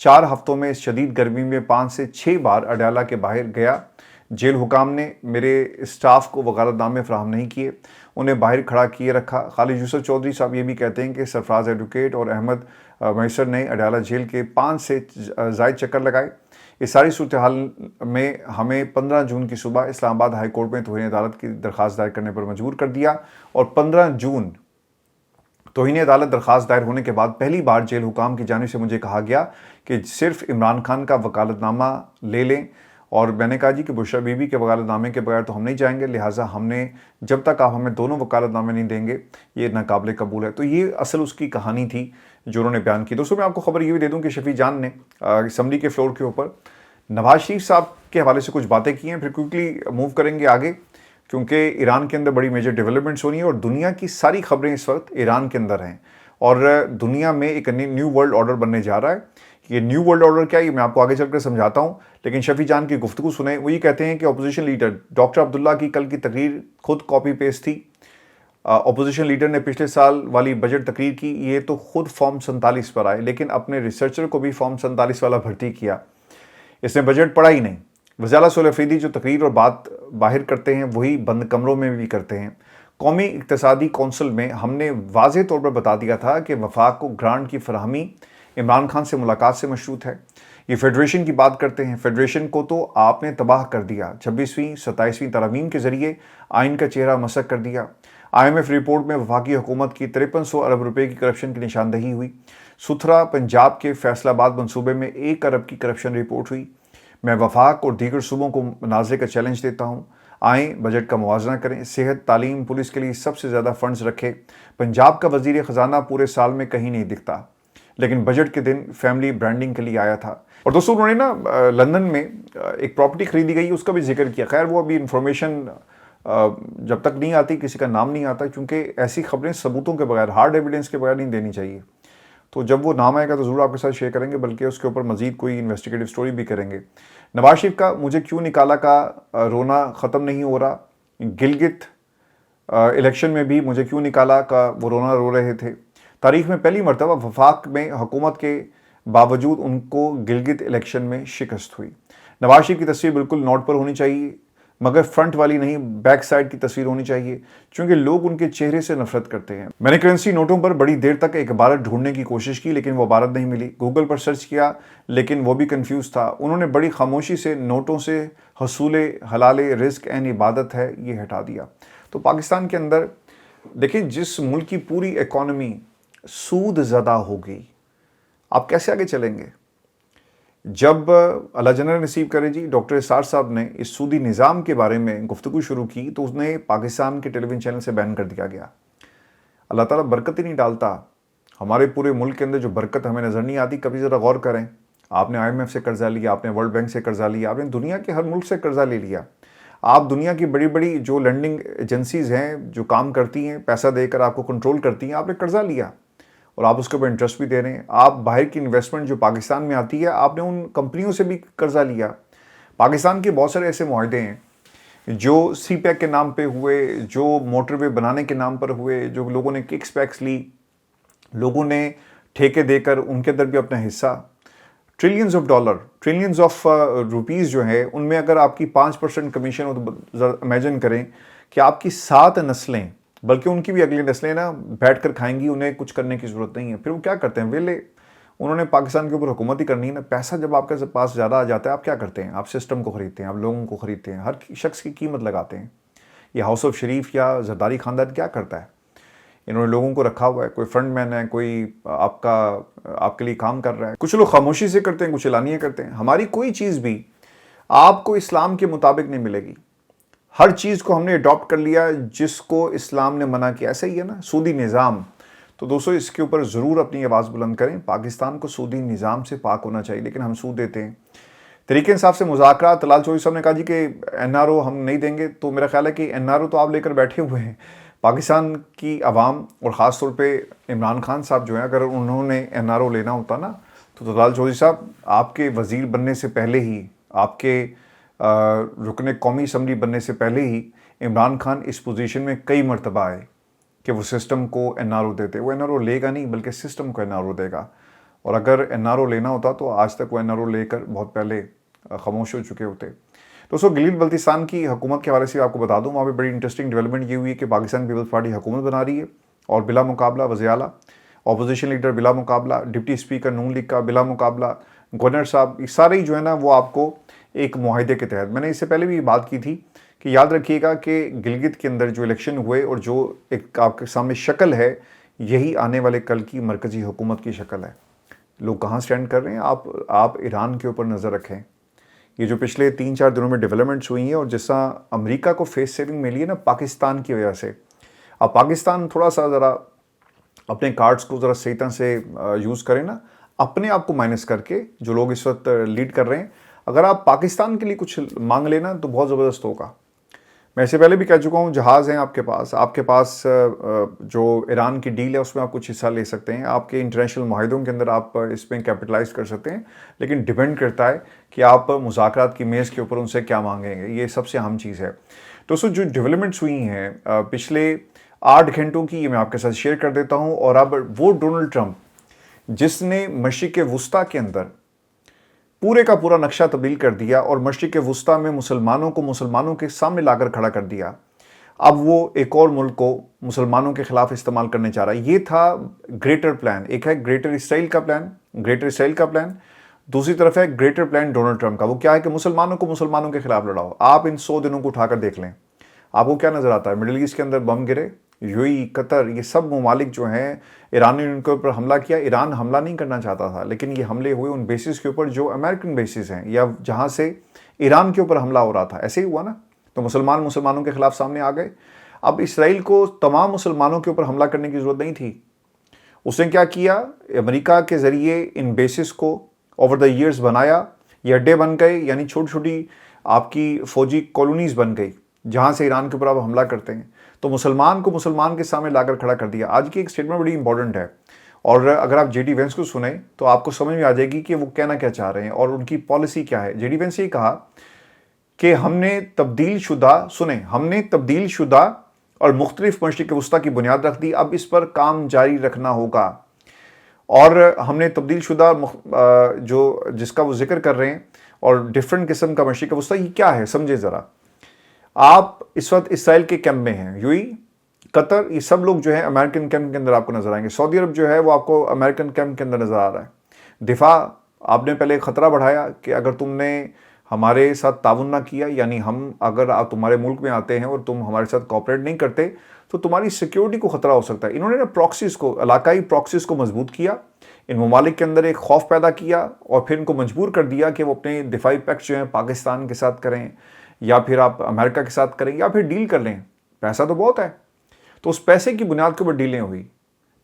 4 ہفتوں میں اس شدید گرمی میں 5 سے 6 بار اڈیالہ کے باہر گیا۔ جیل حکام نے میرے اسٹاف کو وکالت نامے فراہم نہیں کیے، انہیں باہر کھڑا کیے رکھا۔ خالد یوسف چودھری صاحب یہ بھی کہتے ہیں کہ سرفراز ایڈوکیٹ اور احمد میسر نے اڈیالہ جیل کے 5 سے زائد چکر لگائے۔ اس ساری صورتحال میں ہمیں 15 جون کی صبح اسلام آباد ہائی کورٹ میں توہین عدالت کی درخواست دائر کرنے پر مجبور کر دیا، اور 15 جون توہین عدالت درخواست دائر ہونے کے بعد پہلی بار جیل حکام کی جانب سے مجھے کہا گیا کہ صرف عمران خان کا وکالت نامہ لے لیں، اور میں نے کہا جی کہ بشریٰ بی بی کے وکالت نامے کے بغیر تو ہم نہیں جائیں گے، لہٰذا ہم نے جب تک آپ ہمیں دونوں وکالت نامے نہیں دیں گے یہ ناقابل قبول ہے۔ تو یہ اصل اس کی کہانی تھی جو انہوں نے بیان کی۔ دوستوں میں آپ کو خبر یہ بھی دے دوں کہ شفیع جان نے اسمبلی کے فلور کے اوپر نواز شریف صاحب کے حوالے سے کچھ باتیں کی ہیں، پھر کوئکلی موو کریں گے آگے، کیونکہ ایران کے اندر بڑی میجر ڈیولپمنٹس ہو رہی ہیں اور دنیا کی ساری خبریں اس وقت ایران کے اندر ہیں، اور دنیا میں ایک نیو ورلڈ آرڈر بننے جا رہا ہے۔ یہ نیو ورلڈ آرڈر کیا ہے یہ میں آپ کو آگے چل کر سمجھاتا ہوں، لیکن شفیع جان کی گفتگو سنیں۔ وہ یہ کہتے ہیں کہ اپوزیشن لیڈر ڈاکٹر عبداللہ کی کل کی تقریر خود کاپی پیسٹ تھی۔ اپوزیشن لیڈر نے پچھلے سال والی بجٹ تقریر کی، یہ تو خود فارم 47 پر آئے، لیکن اپنے ریسرچر کو بھی فارم 47 والا بھرتی کیا، اس نے بجٹ پڑھا ہی نہیں۔ وزیر اعلیٰ سہیل افریدی جو تقریر اور بات باہر کرتے ہیں وہی بند کمروں میں بھی کرتے ہیں۔ قومی اقتصادی کونسل میں ہم نے واضح طور پر بتا دیا تھا کہ وفاق کو گرانٹ کی فراہمی عمران خان سے ملاقات سے مشروط ہے۔ یہ فیڈریشن کی بات کرتے ہیں، فیڈریشن کو تو آپ نے تباہ کر دیا، 26ویں 27ویں ترامیم کے ذریعے آئین کا چہرہ مسخ کر دیا۔ IMF رپورٹ میں وفاقی حکومت کی 5300 ارب روپے کی کرپشن کی نشاندہی ہوئی۔ ستھرا پنجاب کے فیصل آباد منصوبے میں 1 ارب کی کرپشن رپورٹ ہوئی۔ میں وفاق اور دیگر صوبوں کو مناظرے کا چیلنج دیتا ہوں، آئیں بجٹ کا موازنہ کریں، صحت، تعلیم، پولیس کے لیے سب سے زیادہ فنڈز رکھیں۔ پنجاب کا وزیر خزانہ پورے سال میں کہیں نہیں دکھتا، لیکن بجٹ کے دن فیملی برانڈنگ کے لیے آیا تھا۔ اور دوستوں انہوں نے نا لندن میں ایک پراپرٹی خریدی گئی، اس کا بھی ذکر کیا۔ خیر وہ ابھی انفارمیشن جب تک نہیں آتی، کسی کا نام نہیں آتا، کیونکہ ایسی خبریں ثبوتوں کے بغیر، ہارڈ ایویڈنس کے بغیر نہیں دینی چاہیے۔ تو جب وہ نام آئے گا تو ضرور آپ کے ساتھ شیئر کریں گے، بلکہ اس کے اوپر مزید کوئی انویسٹیگیٹو سٹوری بھی کریں گے۔ نواز شریف کا مجھے کیوں نکالا کا رونا ختم نہیں ہو رہا۔ گلگت الیکشن میں بھی مجھے کیوں نکالا کا وہ رونا رو رہے تھے۔ تاریخ میں پہلی مرتبہ وفاق میں حکومت کے باوجود ان کو گلگت الیکشن میں شکست ہوئی۔ نواز شریف کی تصویر بالکل نوٹ پر ہونی چاہیے، مگر فرنٹ والی نہیں، بیک سائڈ کی تصویر ہونی چاہیے، چونکہ لوگ ان کے چہرے سے نفرت کرتے ہیں۔ میں نے کرنسی نوٹوں پر بڑی دیر تک ایک عبارت ڈھونڈنے کی کوشش کی، لیکن وہ عبارت نہیں ملی۔ گوگل پر سرچ کیا، لیکن وہ بھی کنفیوز تھا۔ انہوں نے بڑی خاموشی سے نوٹوں سے حصول حلال رزق عین عبادت ہے یہ ہٹا دیا۔ تو پاکستان کے اندر دیکھیں، جس ملک کی پوری اکانومی سود زدہ ہو گئی، آپ کیسے آگے چلیں گے؟ جب اللہ جنرل نصیب کرے جی ڈاکٹر اسرار صاحب نے اس سودی نظام کے بارے میں گفتگو شروع کی تو اس نے پاکستان کے ٹیلی ویژن چینل سے بین کر دیا گیا۔ اللہ تعالیٰ برکت ہی نہیں ڈالتا۔ ہمارے پورے ملک کے اندر جو برکت ہمیں نظر نہیں آتی، کبھی ذرا غور کریں۔ آپ نے IMF سے قرضہ لیا، آپ نے ورلڈ بینک سے قرضہ لیا، آپ نے دنیا کے ہر ملک سے قرضہ لے لیا۔ آپ دنیا کی بڑی بڑی جو لینڈنگ ایجنسیز ہیں جو کام کرتی ہیں، پیسہ دے کر آپ کو کنٹرول کرتی ہیں، آپ نے قرضہ لیا اور آپ اس کے اوپر انٹرسٹ بھی دے رہے ہیں۔ آپ باہر کی انویسٹمنٹ جو پاکستان میں آتی ہے، آپ نے ان کمپنیوں سے بھی قرضہ لیا۔ پاکستان کے بہت سارے ایسے معاہدے ہیں جو سی پیک کے نام پہ ہوئے، جو موٹر وے بنانے کے نام پر ہوئے، جو لوگوں نے ککس پیکس لی، لوگوں نے ٹھیکے دے کر ان کے اندر بھی اپنا حصہ، trillions of dollar, trillions of rupees جو ہے، ان میں اگر آپ کی 5% کمیشن ہو تو ذرا امیجن کریں کہ آپ کی 7 نسلیں، بلکہ ان کی بھی اگلی نسلیں نا بیٹھ کر کھائیں گی، انہیں کچھ کرنے کی ضرورت نہیں ہے۔ پھر وہ کیا کرتے ہیں؟ ویلے انہوں نے پاکستان کے اوپر حکومت ہی کرنی ہے نا۔ پیسہ جب آپ کے پاس زیادہ آ جاتا ہے، آپ کیا کرتے ہیں؟ آپ سسٹم کو خریدتے ہیں، آپ لوگوں کو خریدتے ہیں، ہر شخص کی قیمت لگاتے ہیں۔ یہ ہاؤس آف شریف یا زرداری خاندان کیا کرتا ہے؟ انہوں نے لوگوں کو رکھا ہوا ہے، کوئی فرنٹ مین ہے، کوئی آپ کے لیے کام کر رہا ہے۔ کچھ لوگ خاموشی سے کرتے ہیں، کچھ اعلانیہ کرتے ہیں۔ ہماری کوئی چیز بھی آپ کو اسلام کے مطابق نہیں ملے گی۔ ہر چیز کو ہم نے اڈاپٹ کر لیا جس کو اسلام نے منع کیا۔ ایسا ہی ہے نا سودی نظام۔ تو دوستو اس کے اوپر ضرور اپنی آواز بلند کریں۔ پاکستان کو سودی نظام سے پاک ہونا چاہیے، لیکن ہم سود دیتے ہیں۔ تحریک انصاف سے مذاکرات، طلال چودھری صاحب نے کہا جی کہ NRO ہم نہیں دیں گے، تو میرا خیال ہے کہ NRO تو آپ لے کر بیٹھے ہوئے ہیں۔ پاکستان کی عوام اور خاص طور پہ عمران خان صاحب جو ہیں، اگر انہوں نے NRO لینا ہوتا نا تو طلال چودھری صاحب آپ کے وزیر بننے سے پہلے ہی، آپ کے رکن قومی اسمبلی بننے سے پہلے ہی عمران خان اس پوزیشن میں کئی مرتبہ آئے کہ وہ سسٹم کو NRO دیتے۔ وہ NRO لے گا نہیں، بلکہ سسٹم کو NRO دے گا۔ اور اگر NRO لینا ہوتا تو آج تک وہ NRO لے کر بہت پہلے خاموش ہو چکے ہوتے. دوستوں گلگت بلتستان کی حکومت کے حوالے سے آپ کو بتا دوں وہاں پہ بڑی انٹرسٹنگ ڈیولپمنٹ یہ ہوئی ہے کہ پاکستان پیپلز پارٹی حکومت بنا رہی ہے اور بلا مقابلہ وزیر اعلیٰ، اپوزیشن لیڈر بلا مقابلہ، ڈپٹی اسپیکر نون لیگ کا بلا مقابلہ، گورنر صاحب، یہ سارے جو ہے نا وہ آپ کو ایک معاہدے کے تحت. میں نے اس سے پہلے بھی بات کی تھی کہ یاد رکھیے گا کہ گلگت کے اندر جو الیکشن ہوئے اور جو ایک آپ کے سامنے شکل ہے یہی آنے والے کل کی مرکزی حکومت کی شکل ہے. لوگ کہاں سٹینڈ کر رہے ہیں؟ آپ ایران کے اوپر نظر رکھیں. یہ جو پچھلے 3-4 دنوں میں ڈیولپمنٹس ہوئی ہیں اور جس طرح امریکہ کو فیس سیونگ ملی ہے نا پاکستان کی وجہ سے، اب پاکستان تھوڑا سا ذرا اپنے کارڈز کو ذرا صحیح طرح سے یوز کریں نا، اپنے آپ کو مائنس کر کے جو لوگ اس وقت لیڈ کر رہے ہیں، اگر آپ پاکستان کے لیے کچھ مانگ لینا تو بہت زبردست ہوگا. میں اس سے پہلے بھی کہہ چکا ہوں جہاز ہیں آپ کے پاس جو ایران کی ڈیل ہے اس میں آپ کچھ حصہ لے سکتے ہیں، آپ کے انٹرنیشنل معاہدوں کے اندر آپ اس میں کیپٹلائز کر سکتے ہیں، لیکن ڈیپینڈ کرتا ہے کہ آپ مذاکرات کی میز کے اوپر ان سے کیا مانگیں گے. یہ سب سے اہم چیز ہے. دوستوں جو ڈیولپمنٹس ہوئی ہیں پچھلے 8 گھنٹوں کی، یہ میں آپ کے ساتھ شیئر کر دیتا ہوں. اور اب وہ ڈونلڈ ٹرمپ جس نے مشرق وسطیٰ کے اندر پورے کا پورا نقشہ تبدیل کر دیا اور مشرق وسطیٰ میں مسلمانوں کے سامنے لا کر کھڑا کر دیا، اب وہ ایک اور ملک کو مسلمانوں کے خلاف استعمال کرنے چاہ رہا ہے. یہ تھا گریٹر پلان. ایک ہے گریٹر اسرائیل کا پلان، دوسری طرف ہے گریٹر پلان ڈونلڈ ٹرمپ کا. وہ کیا ہے کہ مسلمانوں کے خلاف لڑاؤ. آپ ان 100 دنوں کو اٹھا کر دیکھ لیں، آپ کو کیا نظر آتا ہے؟ مڈل ایسٹ کے اندر بم گرے، UAE، قطر، یہ سب ممالک جو ہیں ایران نے ان کے اوپر حملہ کیا. ایران حملہ نہیں کرنا چاہتا تھا لیکن یہ حملے ہوئے ان بیسز کے اوپر جو امریکن بیسز ہیں یا جہاں سے ایران کے اوپر حملہ ہو رہا تھا. ایسے ہی ہوا نا، تو مسلمانوں کے خلاف سامنے آ گئے. اب اسرائیل کو تمام مسلمانوں کے اوپر حملہ کرنے کی ضرورت نہیں تھی. اس نے کیا کیا؟ امریکہ کے ذریعے ان بیسز کو اوور دا ایئرز بنایا. یہ اڈے بن گئے، یعنی چھوٹی چھوٹی آپ کی فوجی کالونیز بن گئی جہاں سے ایران کے اوپر آپ حملہ کرتے ہیں. تو مسلمان کے سامنے لا کر کھڑا کر دیا. آج کی ایک سٹیٹمنٹ بڑی امپورٹنٹ ہے اور اگر آپ JD وینس کو سنیں تو آپ کو سمجھ میں آ جائے گی کہ وہ کہنا کیا چاہ رہے ہیں اور ان کی پالیسی کیا ہے. JD وینس یہ کہا کہ ہم نے تبدیل شدہ اور مختلف مشرق وسطیٰ کی بنیاد رکھ دی، اب اس پر کام جاری رکھنا ہوگا. اور ہم نے تبدیل شدہ جس کا وہ ذکر کر رہے ہیں اور ڈفرنٹ قسم کا مشرق وسطیٰ، یہ کیا ہے سمجھے ذرا. آپ اس وقت اسرائیل کے کیمپ میں ہیں، UAE، قطر، یہ سب لوگ جو ہیں امریکن کیمپ کے اندر آپ کو نظر آئیں گے. سعودی عرب جو ہے وہ آپ کو امریکن کیمپ کے اندر نظر آ رہا ہے. دفاع آپ نے پہلے خطرہ بڑھایا کہ اگر تم نے ہمارے ساتھ تعاون نہ کیا، یعنی اگر آپ تمہارے ملک میں آتے ہیں اور تم ہمارے ساتھ کوآپریٹ نہیں کرتے تو تمہاری سیکیورٹی کو خطرہ ہو سکتا ہے. انہوں نے علاقائی پراکسیز کو مضبوط کیا، ان ممالک کے اندر ایک خوف پیدا کیا اور پھر ان کو مجبور کر دیا کہ وہ اپنے دفاعی پیکٹ جو ہیں پاکستان کے ساتھ کریں یا پھر آپ امریکہ کے ساتھ کریں یا پھر ڈیل کر لیں. پیسہ تو بہت ہے، تو اس پیسے کی بنیاد کے اوپر ڈیلیں ہوئی.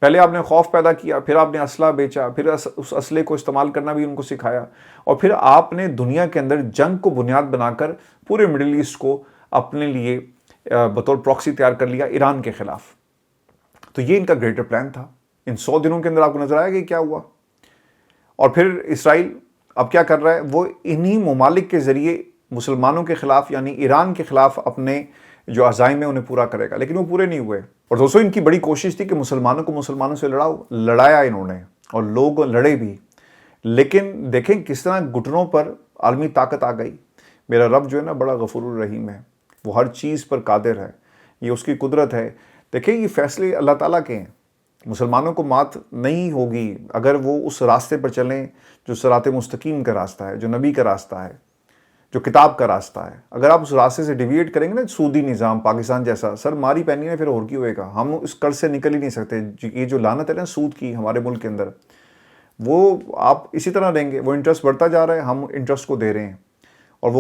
پہلے آپ نے خوف پیدا کیا، پھر آپ نے اسلحہ بیچا، پھر اس اسلحے کو استعمال کرنا بھی ان کو سکھایا، اور پھر آپ نے دنیا کے اندر جنگ کو بنیاد بنا کر پورے مڈل ایسٹ کو اپنے لیے بطور پراکسی تیار کر لیا ایران کے خلاف. تو یہ ان کا گریٹر پلان تھا. ان 100 دنوں کے اندر آپ کو نظر آیا کہ کیا ہوا. اور پھر اسرائیل اب کیا کر رہا ہے؟ وہ انہی ممالک کے ذریعے مسلمانوں کے خلاف یعنی ایران کے خلاف اپنے جو عزائم ہیں انہیں پورا کرے گا، لیکن وہ پورے نہیں ہوئے. اور دوستوں ان کی بڑی کوشش تھی کہ مسلمانوں سے لڑایا انہوں نے اور لوگ لڑے بھی، لیکن دیکھیں کس طرح گھٹنوں پر عالمی طاقت آ گئی. میرا رب جو ہے نا بڑا غفور الرحیم ہے، وہ ہر چیز پر قادر ہے، یہ اس کی قدرت ہے. دیکھیں یہ فیصلے اللہ تعالیٰ کے ہیں. مسلمانوں کو مات نہیں ہوگی اگر وہ اس راستے پر چلیں جو صراط مستقیم کا راستہ ہے، جو نبی کا راستہ ہے، جو کتاب کا راستہ ہے. اگر آپ اس راستے سے ڈیویٹ کریں گے نا، سودی نظام پاکستان جیسا، سر ماری پہنی ہے پھر اور کی ہوئے گا. ہم اس قرض سے نکل ہی نہیں سکتے. یہ جو لعنت ہے نا سود کی ہمارے ملک کے اندر، وہ آپ اسی طرح دیں گے. وہ انٹرسٹ بڑھتا جا رہا ہے، ہم انٹرسٹ کو دے رہے ہیں، اور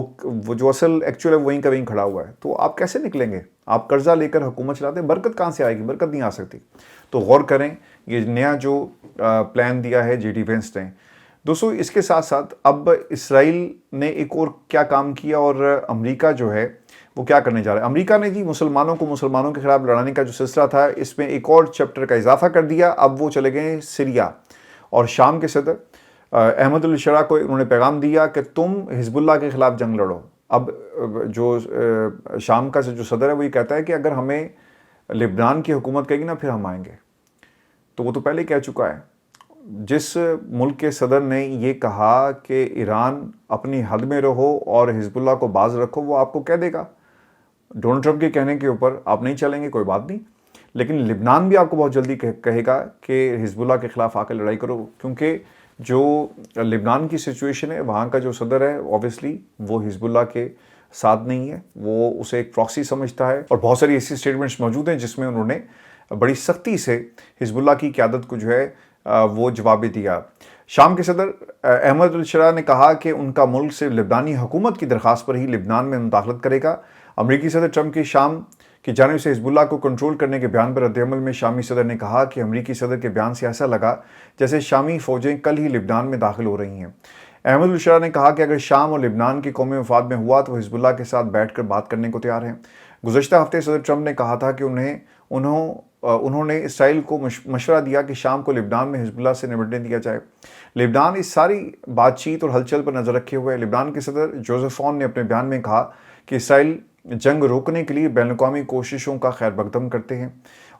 وہ جو اصل ایکچوئل ہے وہیں کا وہیں کھڑا ہوا ہے. تو آپ کیسے نکلیں گے؟ آپ قرضہ لے کر حکومت چلاتے ہیں، برکت کہاں سے آئے گی؟ برکت نہیں آ سکتی. تو غور کریں یہ نیا جو پلان دیا ہے JD وینس نے. دوستو اس کے ساتھ ساتھ اب اسرائیل نے ایک اور کیا کام کیا اور امریکہ جو ہے وہ کیا کرنے جا رہا ہے. امریکہ نے جی مسلمانوں کے خلاف لڑانے کا جو سلسلہ تھا اس میں ایک اور چیپٹر کا اضافہ کر دیا. اب وہ چلے گئے سیریا، اور شام کے صدر احمد الشرا کو انہوں نے پیغام دیا کہ تم حزب اللہ کے خلاف جنگ لڑو. اب جو شام کا جو صدر ہے وہ یہ کہتا ہے کہ اگر ہمیں لبنان کی حکومت کہے گی نا پھر ہم آئیں گے. تو وہ تو پہلے کہہ چکا ہے. جس ملک کے صدر نے یہ کہا کہ ایران اپنی حد میں رہو اور حزب اللہ کو باز رکھو، وہ آپ کو کہہ دے گا ڈونلڈ ٹرمپ کے کہنے کے اوپر آپ نہیں چلیں گے، کوئی بات نہیں، لیکن لبنان بھی آپ کو بہت جلدی کہے گا کہ حزب اللہ کے خلاف آ کے لڑائی کرو، کیونکہ جو لبنان کی سچویشن ہے وہاں کا جو صدر ہے اوبیسلی وہ حزب اللہ کے ساتھ نہیں ہے، وہ اسے ایک پراکسی سمجھتا ہے، اور بہت ساری ایسی سٹیٹمنٹس موجود ہیں جس میں انہوں نے بڑی سختی سے حزب اللہ کی قیادت کو جو ہے وہ جواب دیا۔ شام کے صدر احمد الشرا نے کہا کہ ان کا ملک صرف لبنانی حکومت کی درخواست پر ہی لبنان میں مداخلت کرے گا۔ امریکی صدر ٹرمپ کی شام کی جانب سے حزب اللہ کو کنٹرول کرنے کے بیان پر رد عمل میں شامی صدر نے کہا کہ امریکی صدر کے بیان سے ایسا لگا جیسے شامی فوجیں کل ہی لبنان میں داخل ہو رہی ہیں۔ احمد الشرا نے کہا کہ اگر شام اور لبنان کے قومی مفاد میں ہوا تو حزب اللہ کے ساتھ بیٹھ کر بات کرنے کو تیار ہیں۔ گزشتہ ہفتے صدر ٹرمپ نے کہا تھا کہ انہوں نے اسرائیل کو مشورہ دیا کہ شام کو لبنان میں حزب اللہ سے نمٹنے دیا جائے۔ لبنان اس ساری بات چیت اور ہلچل پر نظر رکھے ہوئے لبنان کے صدر جوزف اون نے اپنے بیان میں کہا کہ اسرائیل جنگ روکنے کے لیے بین الاقوامی کوششوں کا خیر مقدم کرتے ہیں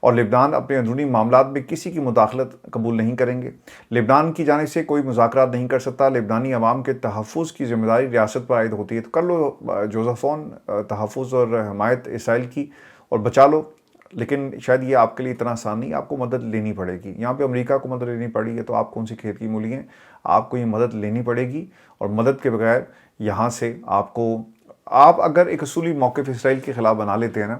اور لبنان اپنے اندرونی معاملات میں کسی کی مداخلت قبول نہیں کریں گے۔ لبنان کی جانب سے کوئی مذاکرات نہیں کر سکتا، لبنانی عوام کے تحفظ کی ذمہ داری ریاست پر عائد ہوتی ہے، تو کر لو جوزف اون، تحفظ اور حمایت اسرائیل کی اور بچا لو، لیکن شاید یہ آپ کے لیے اتنا آسان نہیں، آپ کو مدد لینی پڑے گی۔ یہاں پہ امریکہ کو مدد لینی پڑی ہے تو آپ کون سی کھیت کی مولی ہیں، آپ کو یہ مدد لینی پڑے گی، اور مدد کے بغیر یہاں سے آپ اگر ایک اصولی موقف اسرائیل کے خلاف بنا لیتے ہیں نا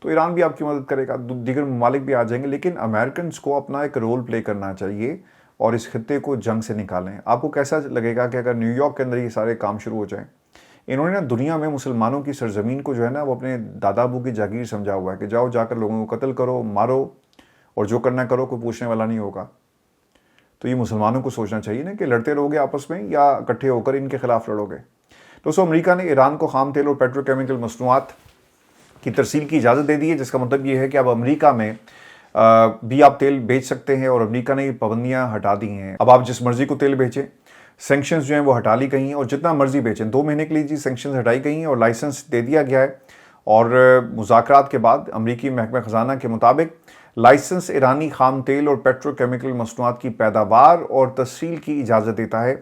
تو ایران بھی آپ کی مدد کرے گا، دیگر ممالک بھی آ جائیں گے، لیکن امریکنز کو اپنا ایک رول پلے کرنا چاہیے اور اس خطے کو جنگ سے نکالیں۔ آپ کو کیسا لگے گا کہ اگر نیو یارک کے اندر یہ سارے کام شروع ہو جائیں؟ انہوں نے نا دنیا میں مسلمانوں کی سرزمین کو جو ہے نا وہ اپنے دادا ابو کی جاگیر سمجھا ہوا ہے کہ جاؤ جا کر لوگوں کو قتل کرو، مارو، اور جو کرنا کرو، کوئی پوچھنے والا نہیں ہوگا۔ تو یہ مسلمانوں کو سوچنا چاہیے نا کہ لڑتے رہو گے آپس میں یا اکٹھے ہو کر ان کے خلاف لڑو گے۔ دوستو، امریکہ نے ایران کو خام تیل اور پیٹرو کیمیکل مصنوعات کی ترسیل کی اجازت دے دی ہے، جس کا مطلب یہ ہے کہ اب امریکہ میں بھی آپ تیل بیچ سکتے ہیں، اور امریکہ نے یہ پابندیاں ہٹا دی ہیں۔ اب آپ جس مرضی کو تیل بیچیں، سینکشنز جو ہیں وہ ہٹا لی گئی ہیں، اور جتنا مرضی بیچیں، 2 مہینے کے لیے جی سینکشنز ہٹائی گئی ہیں اور لائسنس دے دیا گیا ہے، اور مذاکرات کے بعد امریکی محکمہ خزانہ کے مطابق لائسنس ایرانی خام تیل اور پیٹرو کیمیکل مصنوعات کی پیداوار اور ترسیل کی اجازت دیتا ہے۔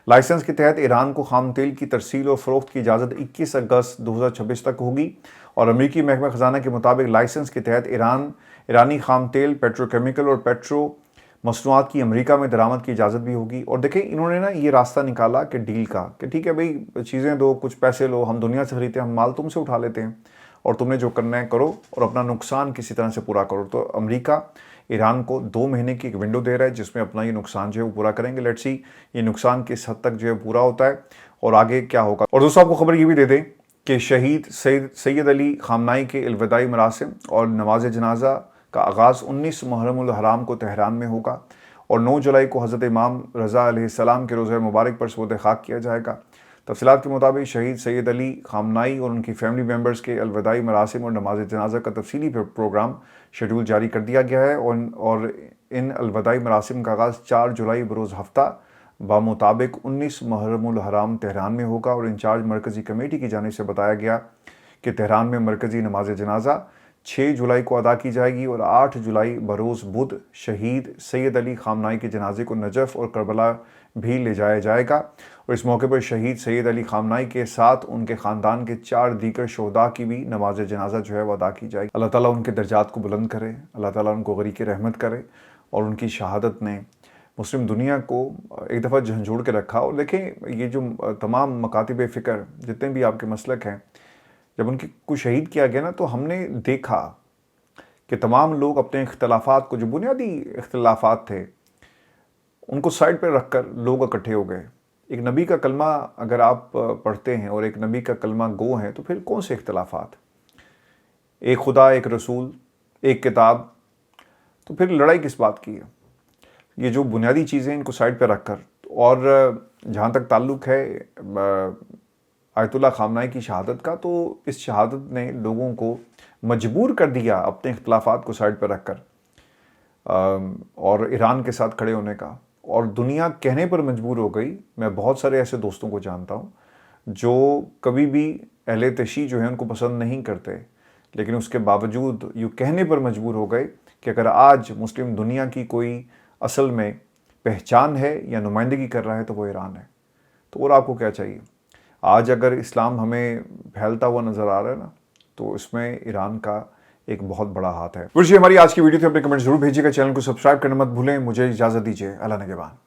لائسنس کے تحت ایران کو خام تیل کی ترسیل اور فروخت کی اجازت 21 اگست 2026 تک ہوگی، اور امریکی محکمہ خزانہ کے مطابق لائسنس کے تحت ایرانی خام تیل، پیٹرو کیمیکل اور پیٹرو مصنوعات کی امریکہ میں درآمد کی اجازت بھی ہوگی۔ اور دیکھیں انہوں نے نا یہ راستہ نکالا کہ ڈیل کا، کہ ٹھیک ہے بھئی چیزیں دو، کچھ پیسے لو، ہم دنیا سے خریدتے ہیں، ہم مال تم سے اٹھا لیتے ہیں، اور تم نے جو کرنا ہے کرو اور اپنا نقصان کسی طرح سے پورا کرو۔ تو امریکہ ایران کو 2 مہینے کی ایک ونڈو دے رہا ہے جس میں اپنا یہ نقصان جو ہے وہ پورا کریں گے۔ لیٹس سی یہ نقصان کس حد تک جو ہے پورا ہوتا ہے اور آگے کیا ہوگا۔ اور دوستوں، آپ کو خبر یہ بھی دے دیں کہ شہید سید علی خامنائی کے الوداعی مراسم اور نماز جنازہ کا آغاز 19 محرم الحرام کو تہران میں ہوگا، اور 9 جولائی کو حضرت امام رضا علیہ السلام کے روزہ مبارک پر سپرد خاک کیا جائے گا۔ تفصیلات کے مطابق شہید سید علی خامنائی اور ان کی فیملی ممبرز کے الوداعی مراسم اور نماز جنازہ کا تفصیلی پروگرام شیڈول جاری کر دیا گیا ہے، اور ان الوداعی مراسم کا آغاز 4 جولائی بروز ہفتہ بمطابق 19 محرم الحرام تہران میں ہوگا، اور انچارج مرکزی کمیٹی کی جانب سے بتایا گیا کہ تہران میں مرکزی نماز جنازہ 6 جولائی کو ادا کی جائے گی، اور 8 جولائی بروز بدھ شہید سید علی خامنائی کے جنازے کو نجف اور کربلا بھی لے جایا جائے گا، اور اس موقع پر شہید سید علی خامنائی کے ساتھ ان کے خاندان کے 4 دیگر شہداء کی بھی نماز جنازہ جو ہے وہ ادا کی جائے گی۔ اللہ تعالیٰ ان کے درجات کو بلند کرے، اللہ تعالیٰ ان کو غریق رحمت کرے، اور ان کی شہادت نے مسلم دنیا کو ایک دفعہ جھنجھوڑ کے رکھا۔ اور دیکھیں یہ جو تمام مکاتب فکر جتنے بھی آپ کے مسلک ہیں، جب ان کو شہید کیا گیا نا تو ہم نے دیکھا کہ تمام لوگ اپنے اختلافات کو، جو بنیادی اختلافات تھے، ان کو سائڈ پہ رکھ کر لوگ اکٹھے ہو گئے۔ ایک نبی کا کلمہ اگر آپ پڑھتے ہیں اور ایک نبی کا کلمہ گو ہیں تو پھر کون سے اختلافات؟ ایک خدا، ایک رسول، ایک کتاب، تو پھر لڑائی کس بات کی ہے؟ یہ جو بنیادی چیزیں ان کو سائڈ پہ رکھ کر، اور جہاں تک تعلق ہے آیت اللہ خامنائی کی شہادت کا، تو اس شہادت نے لوگوں کو مجبور کر دیا اپنے اختلافات کو سائڈ پہ رکھ کر اور ایران کے ساتھ کھڑے ہونے کا، اور دنیا کہنے پر مجبور ہو گئی۔ میں بہت سارے ایسے دوستوں کو جانتا ہوں جو کبھی بھی اہل تشیع جو ہیں ان کو پسند نہیں کرتے، لیکن اس کے باوجود یہ کہنے پر مجبور ہو گئے کہ اگر آج مسلم دنیا کی کوئی اصل میں پہچان ہے یا نمائندگی کر رہا ہے تو وہ ایران ہے. تو اور آپ کو کیا چاہیے؟ آج اگر اسلام ہمیں پھیلتا ہوا نظر آ رہا ہے نا تو اس میں ایران کا ایک بہت بڑا ہاتھ ہے. ہماری آج کی ویڈیو تھی. اپنے کمنٹ ضرور بھیجیے گا. چینل کو سبسکرائب کرنا مت بھولیں. مجھے اجازت دیجیے. اللہ نگہبان.